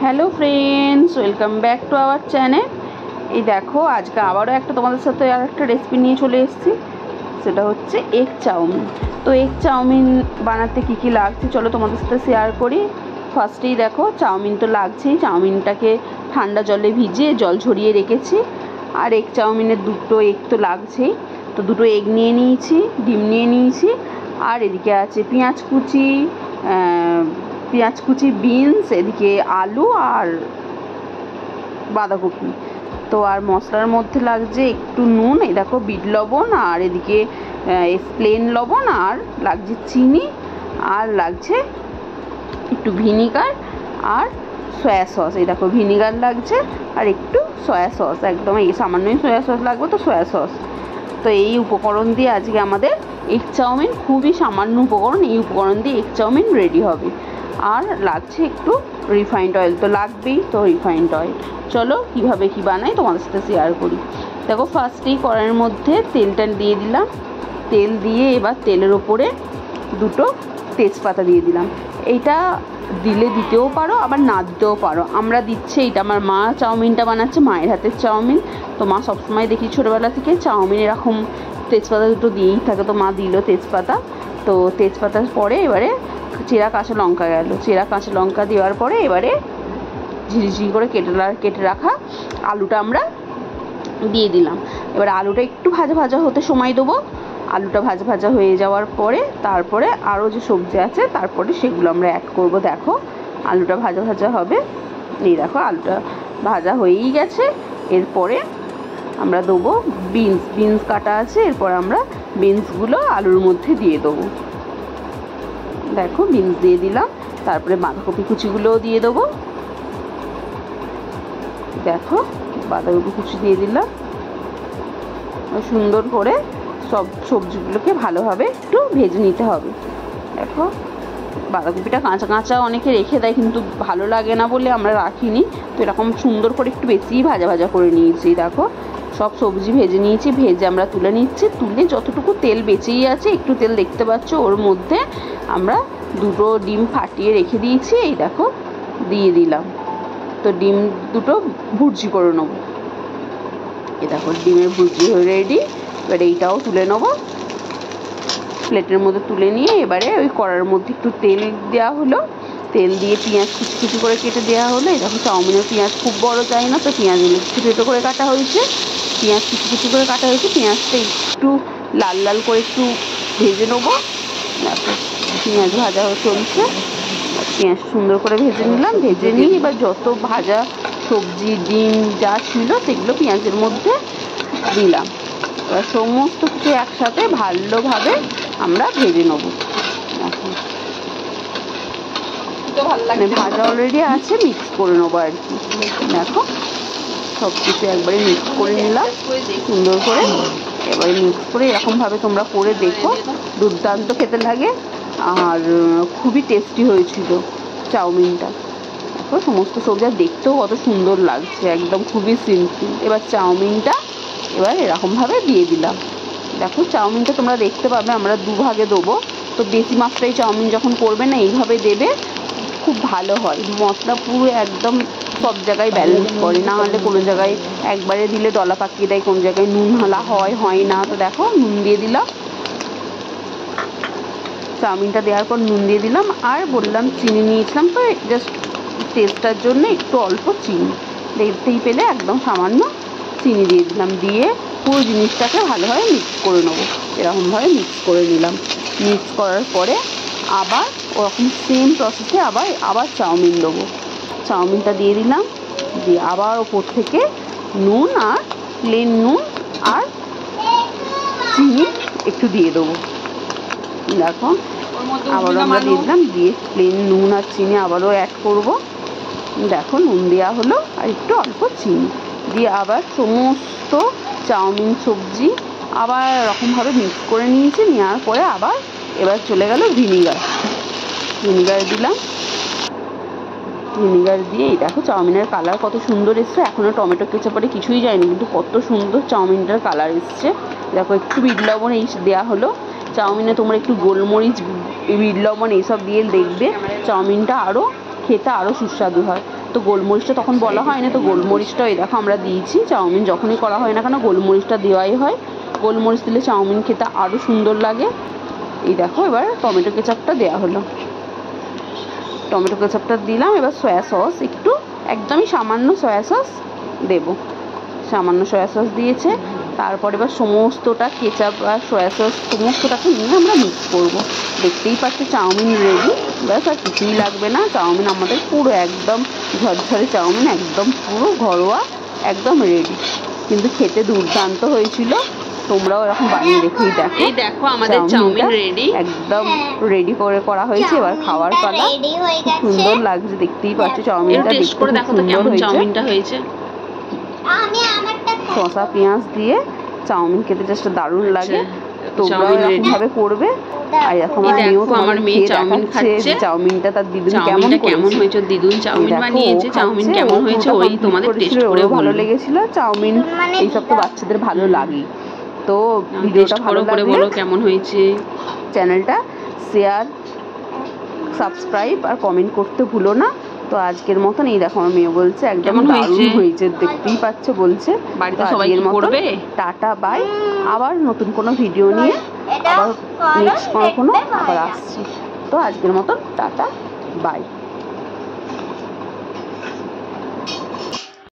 Hello friends, welcome back to our channel. এই দেখো, আজকে আবারও একটা তোমাদের সাথে আর একটা রেসিপি নিয়ে চলে এসেছি। সেটা হচ্ছে এগ চাউমিন। তো এগ চাউমিন বানাতে কী কী লাগছে চলো তোমাদের সাথে শেয়ার করি। ফার্স্টেই দেখো, চাউমিন তো লাগছেই। চাউমিনটাকে ঠান্ডা জলে ভিজিয়ে জল ঝরিয়ে রেখেছি। আর এগ চাউমিনের দুটো এগ তো লাগছেই। তো দুটো এগ নিয়ে নিয়েছি, ডিম নিয়ে নিয়েছি। আর এদিকে আছে পেঁয়াজ কুচি, বিনস, এদিকে আলু আর বাঁধাকপি। তো আর মশলার মধ্যে লাগছে একটু নুন, এই দেখো বিট লবণ, আর এদিকে প্লেন লবণ, আর লাগছে চিনি, আর লাগছে একটু ভিনিগার আর সয়া সস। এই দেখো ভিনিগার লাগছে আর একটু সয়া সস, একদম এই সামান্যই সয়া সস লাগবে, তো সয়া সস। তো এই উপকরণ দিয়ে আজকে আমাদের এগ চাউমিন, খুবই সামান্য উপকরণ, এই উপকরণ দিয়ে এগ চাউমিন রেডি হবে। আর লাগছে একটু রিফাইন্ড অয়েল, তো লাগবেই, তো রিফাইন্ড অয়েল। চলো কীভাবে কী বানাই তোমাদের সাথে শেয়ার করি। দেখো, ফার্স্টেই কড়াইয়ের মধ্যে তেলটা দিয়ে দিলাম। তেল দিয়ে এবার তেলের ওপরে দুটো তেজপাতা দিয়ে দিলাম। এইটা দিতেও পারো, আবার না দিতেও পারো। আমরা দিচ্ছি এইটা, আমার মা চাউমিনটা বানাচ্ছে, মায়ের হাতের চাউমিন। তো মা সবসময় দেখি ছোটোবেলা থেকে চাউমিন এরকম তেজপাতা দুটো দিয়েই থাকে, তো মা দিল তেজপাতা। তো তেজপাতার পরে এবারে চেরা কাঁচা লঙ্কা গেল। চেরা কাঁচা লঙ্কা দেওয়ার পরে এবারে ঝিরিঝিরি করে কেটে রাখা আলুটা আমরা দিয়ে দিলাম। এবার আলুটা একটু ভাজা ভাজা হতে সময় দেবো। আলুটা ভাজা ভাজা হয়ে যাওয়ার পরে তারপরে আরও যে সবজি আছে তারপরে সেগুলো আমরা অ্যাড করব। দেখো, আলুটা ভাজা ভাজা হবে। এই দেখো, আলুটা ভাজা হয়েই গেছে। এরপরে আমরা দেবো বিনস কাটা আছে। এরপর আমরা বিনসগুলো আলুর মধ্যে দিয়ে দেবো। দেখো, বিনস দিয়ে দিলাম। তারপরে বাঁধাকপি কুচিগুলোও দিয়ে দেবো। দেখো, বাঁধাকপি কুচি দিয়ে দিলাম। সুন্দর করে সব সবজিগুলোকে ভালোভাবে একটু ভেজে নিতে হবে। দেখো, বাঁধাকপিটা কাঁচা কাঁচা অনেকে রেখে দেয়, কিন্তু ভালো লাগে না বলে আমরা রাখিনি। তো এরকম সুন্দর করে একটু বেশিই ভাজা ভাজা করে নিয়েছি। দেখো, সব সবজি ভেজে নিয়েছি, ভেজে আমরা তুলে নিচ্ছি। তুলে যতটুকু তেল বেঁচেই আছে, একটু তেল দেখতে পাচ্ছ, ওর মধ্যে আমরা দুটো ডিম ফাটিয়ে রেখে দিয়েছি। এই দেখো, দিয়ে দিলাম। তো ডিম দুটো ভুর্জি করে নেবো। এই দেখো, ডিমের ভুর্জি হয়ে রেডি। এবার এইটাও তুলে নেবো, প্লেটের মধ্যে তুলে নিয়ে এবারে ওই কড়ার মধ্যে একটু তেল দেওয়া হলো। তেল দিয়ে পেঁয়াজ কুচি কুচি করে কেটে দেওয়া হলো। এই দেখো, চাউমিনের পেঁয়াজ খুব বড় চাই না, তো পেঁয়াজগুলো ছোটো ছোটো করে কাটা হয়েছে। পেঁয়াজ কুচি কুচি করে কাটা হয়েছে। পেঁয়াজটা একটু লাল লাল করে একটু ভেজে নেবো। দেখো, পেঁয়াজ ভাজা চলছে। পেঁয়াজ সুন্দর করে ভেজে নিলাম। ভেজে নিয়ে এবার যত ভাজা সবজি, ডিম যা ছিল সেগুলো পেঁয়াজের মধ্যে দিলাম। এবার সমস্ত কিছু একসাথে ভালোভাবে আমরা ভেজে নেবো। ভাজা অলরেডি আছে, মিক্স করে নেবো আর কি। দেখো, সব কিছু একবারে মিক্স করে নিলাম সুন্দর করে। এবারে মিক্স করে এরকমভাবে তোমরা করে দেখো, দুর্দান্ত খেতে লাগে আর খুবই টেস্টি হয়েছিল চাউমিনটা। দেখো, সমস্ত সবজি দেখতেও কত সুন্দর লাগছে, একদম খুবই সিম্পল। এবার চাউমিনটা এবার এরকমভাবে দিয়ে দিলাম। দেখো, চাউমিনটা তোমরা দেখতে পাবে আমরা দুভাগে দেবো। তো বেশি মাত্রায় চাউমিন যখন করবে না, এইভাবে দেবে, খুব ভালো হয়। মশলা পুরো একদম সব জায়গায় ব্যালেন্স করে, না হলে কোনো জায়গায় একবারে দিলে দলা পাকিয়ে দেয়, কোনো জায়গায় নুন হালা হয় না। তো দেখো, নুন দিয়ে দিলাম। চাউমিনটা দেওয়ার পর নুন দিয়ে দিলাম, আর বললাম চিনি নিয়েছিলাম, তো জাস্ট টেস্টটার জন্য একটু অল্প চিনি দেখতেই পেলে, একদম সামান্য চিনি দিয়ে দিলাম। দিয়ে পুরো জিনিসটাকে ভালোভাবে মিক্স করে নেবো। এরকমভাবে মিক্স করে নিলাম। মিক্স করার পরে আবার ওরকম সেম প্রসেসে আবার চাউমিন দেবো। চাউমিনটা দিয়ে দিলাম, দিয়ে আবার ওপর থেকে নুন আর প্লেন নুন আর চিনি একটু দিয়ে দেবো। দেখো, আবারও আমরা দিয়ে দিলাম, দিয়ে প্লেন নুন আর চিনি আবারও অ্যাড করব। দেখো, নুন দেওয়া হলো আর একটু অল্প চিনি দিয়ে আবার সমস্ত চাউমিন সবজি আবার এরকমভাবে মিক্স করে নিয়েছি। নেওয়ার পরে আবার এবার চলে গেল ভিনিগার দিলাম। ভিনিগার দিয়ে এই দেখো, চাউমিনের কালার কত সুন্দর এসছে। এখনও টমেটো কেচাপে কিছুই যায়নি, কিন্তু কত সুন্দর চাউমিনটার কালার এসছে। দেখো, একটু বিট লবণ এই দেওয়া হলো। চাউমিনে তোমরা একটু গোলমরিচ, বিট লবণ এইসব দিয়ে দেখবে চাউমিনটা আরও খেতে আরও সুস্বাদু হয়। তো গোলমরিচটা তখন বলা হয় না, তো গোলমরিচটা এই দেখো আমরা দিয়েছি। চাউমিন যখনই করা হয় না কেন গোলমরিচটা দেওয়াই হয়, গোলমরিচ দিলে চাউমিন খেতে আরও সুন্দর লাগে। এই দেখো এবার টমেটো কেচাপটা দেওয়া হলো, টমেটো কেচাপটা দিলাম। এবার সয়া সস একটু, একদমই সামান্য সয়া সস দেবো, সামান্য সয়া সস দিয়েছে। তারপর এবার সমস্তটা কেচাপ আর সয়া সস সমস্তটাকে নিয়ে আমরা মিক্স করব। দেখতেই পাচ্ছি চাউমিন রেডি, ব্যাস আর কিছুই লাগবে না। চাউমিন আমাদের পুরো একদম ঝরঝরে চাউমিন, একদম পুরো ঘরোয়া, একদম রেডি। কিন্তু খেতে দুর্দান্ত হয়েছিল, তোমরাও এরকম বানিয়ে দেখেই দেখো। এই দেখো আমাদের চাউমিন রেডি, একদম রেডি করে করা হয়েছে। এবার খাওয়ার পালা। সুন্দর লাগছে, দেখতেই পাচ্ছ চাউমিনটা দেখতে খুব সুন্দর হয়েছে। শসা পেঁয়াজ দিয়ে চাউমিন খেতে জাস্ট দারুণ লাগে। তোমরাও এরকম ভাবে করবে। আর এখন আমার মেয়ে চাউমিন খাচ্ছে, চাউমিনটা তার দিদুন কেমন হয়েছে, দিদুন চাউমিন বানিয়েছে, চাউমিন কেমন হয়েছে ওই তোমাদের টেস্ট করে ভালো লেগেছিল। চাউমিন এইসব তো বাচ্চাদের ভালো লাগে। তো ভিডিওটা ভালো লাগলে বলো কেমন হয়েছে, চ্যানেলটা শেয়ার, সাবস্ক্রাইব আর কমেন্ট করতে ভুলো না। তো আজকের মতন এই দেখো আমার মেয়ে বলছে একদম দারুণ হয়েছে, দেখতেই পাচ্ছ বলছে। বাড়িতে সবাই করবে। টাটা বাই, আবার নতুন কোনো ভিডিও নিয়ে আবার নেক্সট কোনো আবার আসছি। তো আজকের মতন টাটা বাই।